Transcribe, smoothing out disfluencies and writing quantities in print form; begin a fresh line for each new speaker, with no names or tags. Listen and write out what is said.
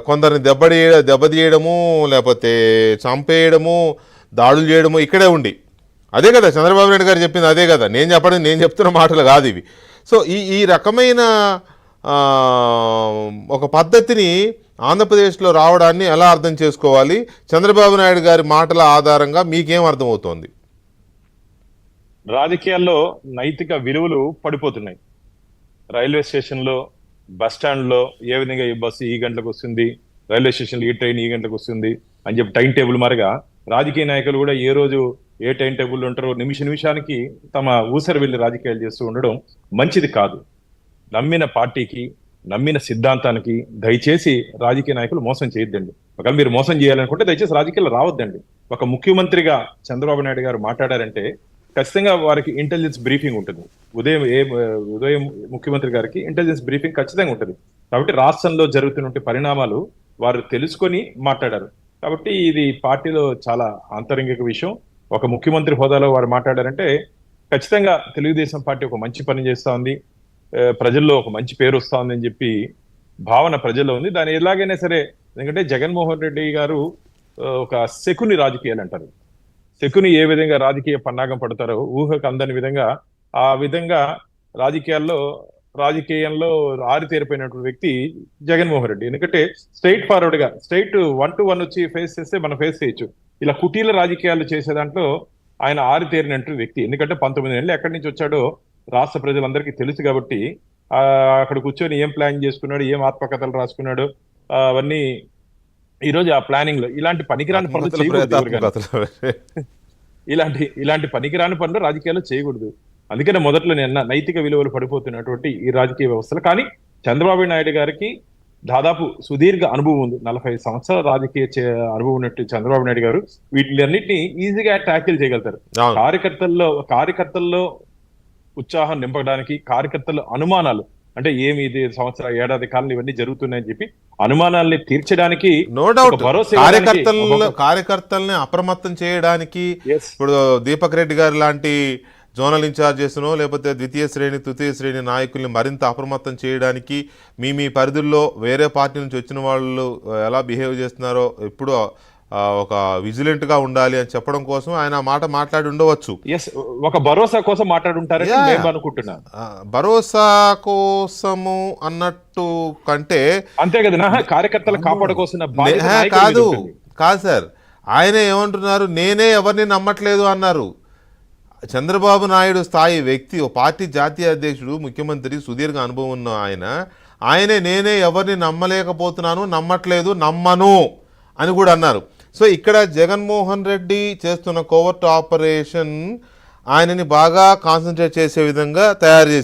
కొందరిని దెబ్బతీయడము, లేకపోతే చంపేయడము, దాడులు చేయడము ఇక్కడే ఉండి. అదే కదా చంద్రబాబు నాయుడు గారు చెప్పింది, అదే కదా నేను చెప్తున్న మాటలు కాదు ఇవి. సో ఈ రకమైన ఒక పద్ధతిని ఆంధ్రప్రదేశ్లో రావడాన్ని ఎలా అర్థం చేసుకోవాలి? చంద్రబాబు నాయుడు గారి మాటల ఆధారంగా మీకేం అర్థమవుతోంది?
రాజకీయాల్లో నైతిక విలువలు పడిపోతున్నాయి. రైల్వే స్టేషన్లో, బస్ స్టాండ్లో ఏ విధంగా ఈ బస్సు ఈ గంటలకు వస్తుంది, రైల్వే స్టేషన్లో ఈ ట్రైన్ ఈ గంటలకు వస్తుంది అని చెప్పి టైం టేబుల్ మారిగా రాజకీయ నాయకులు కూడా ఏ రోజు ఏ టైం టేబుల్ ఉంటారో నిమిషానికి తమ ఊసరి వెళ్ళి రాజకీయాలు చేస్తూ ఉండడం మంచిది కాదు. నమ్మిన పార్టీకి, నమ్మిన సిద్ధాంతానికి దయచేసి రాజకీయ నాయకులు మోసం చేయొద్దండి. ఒకవేళ మీరు మోసం చేయాలనుకుంటే దయచేసి రాజకీయాలు రావద్దండి. ఒక ముఖ్యమంత్రిగా చంద్రబాబు నాయుడు గారు మాట్లాడారంటే ఖచ్చితంగా వారికి ఇంటెలిజెన్స్ బ్రీఫింగ్ ఉంటుంది. ఉదయం ముఖ్యమంత్రి గారికి ఇంటెలిజెన్స్ బ్రీఫింగ్ ఖచ్చితంగా ఉంటుంది. కాబట్టి రాష్ట్రంలో జరుగుతున్న పరిణామాలు వారు తెలుసుకొని మాట్లాడారు. కాబట్టి ఇది పార్టీలో చాలా ఆంతరంగిక విషయం. ఒక ముఖ్యమంత్రి హోదాలో వారు మాట్లాడారంటే ఖచ్చితంగా తెలుగుదేశం పార్టీ ఒక మంచి పని చేస్తా ఉంది, ప్రజల్లో ఒక మంచి పేరు వస్తా ఉంది అని చెప్పి భావన ప్రజల్లో ఉంది. దాన్ని ఎలాగైనా సరే, ఎందుకంటే జగన్మోహన్ రెడ్డి గారు ఒక శకుని రాజకీయాలు అంటారు. శకుని ఏ విధంగా రాజకీయ పన్నాగం పడతారో ఊహకు అందని విధంగా ఆ విధంగా రాజకీయంలో ఆరితేరిపోయినటువంటి వ్యక్తి జగన్మోహన్ రెడ్డి. ఎందుకంటే స్ట్రైట్ ఫార్వర్డ్ గా, స్ట్రైట్ 1 to 1 వచ్చి ఫేస్ చేస్తే మనం ఫేస్ చేయొచ్చు. ఇలా కుటీల రాజకీయాలు చేసే దాంట్లో ఆయన ఆరితేరినటువంటి వ్యక్తి. ఎందుకంటే 19 ఏళ్ళు ఎక్కడి నుంచి వచ్చాడో రాష్ట్ర ప్రజలందరికీ తెలుసు. కాబట్టి అక్కడ కూర్చొని ఏం ప్లాన్ చేసుకున్నాడు, ఏం ఆత్మకథలు రాసుకున్నాడు, అవన్నీ ఈ రోజు ఆ ప్లానింగ్ లో ఇలాంటి పనికిరాని పనులు చేయకూడదు. ఇలాంటి పనికిరాని పనులు రాజకీయాల్లో చేయకూడదు. అందుకనే మొదట్లో నేను నైతిక విలువలు పడిపోతున్నటువంటి ఈ రాజకీయ వ్యవస్థలు. కానీ చంద్రబాబు నాయుడు గారికి దాదాపు సుదీర్ఘ అనుభవం ఉంది. 40 సంవత్సరాల రాజకీయ అనుభవం ఉన్నట్టు చంద్రబాబు నాయుడు గారు వీటిలన్నింటినీ ఈజీగా ట్యాకిల్ చేయగలుగుతారు. కార్యకర్తల్లో ఉత్సాహం నింపడానికి, కార్యకర్తల అనుమానాలు అంటే ఏమి ఇది ఏడాది కాలం ఇవన్నీ జరుగుతున్నాయని చెప్పి అనుమానాల్ని తీర్చడానికి,
నో డౌట్ కార్యకర్తల్ని అప్రమత్తం చేయడానికి ఇప్పుడు దీపక్ రెడ్డి గారు లాంటి జోనల్ ఇన్ఛార్జెస్నో లేకపోతే ద్వితీయ శ్రేణి, తృతీయ శ్రేణి నాయకుల్ని మరింత అప్రమత్తం చేయడానికి, మీ పరిధుల్లో వేరే పార్టీ నుంచి వచ్చిన వాళ్ళు ఎలా బిహేవ్ చేస్తున్నారో ఇప్పుడు ఒక విజిలెంట్ గా ఉండాలి అని చెప్పడం కోసం ఆయన మాట మాట్లాడి ఉండవచ్చు.
ఒక భరోసా కోసం మాట్లాడుంటారని నేను అనుకుంటున్నా.
భరోసా కోసము అన్నట్టు కంటే
అంతే కదా, కార్యకర్తల కాపాడు కోసం
కాదు సార్. ఆయన ఏమంటున్నారు, నేనే ఎవరిని నమ్మట్లేదు అన్నారు. చంద్రబాబు నాయుడు స్థాయి వ్యక్తి, ఓ పార్టీ జాతీయ అధ్యక్షుడు, ముఖ్యమంత్రి, సుదీర్ఘ అనుభవం ఉన్న ఆయనే నేనే ఎవరిని నమ్మలేకపోతున్నాను, నమ్మట్లేదు, నమ్మను అని కూడా అన్నారు. సో ఇక్కడ జగన్మోహన్ రెడ్డి చేస్తున్న కోవర్ట్ ఆపరేషన్ ఆయనని బాగా కాన్సన్ట్రేట్ చేసే విధంగా తయారు చేసి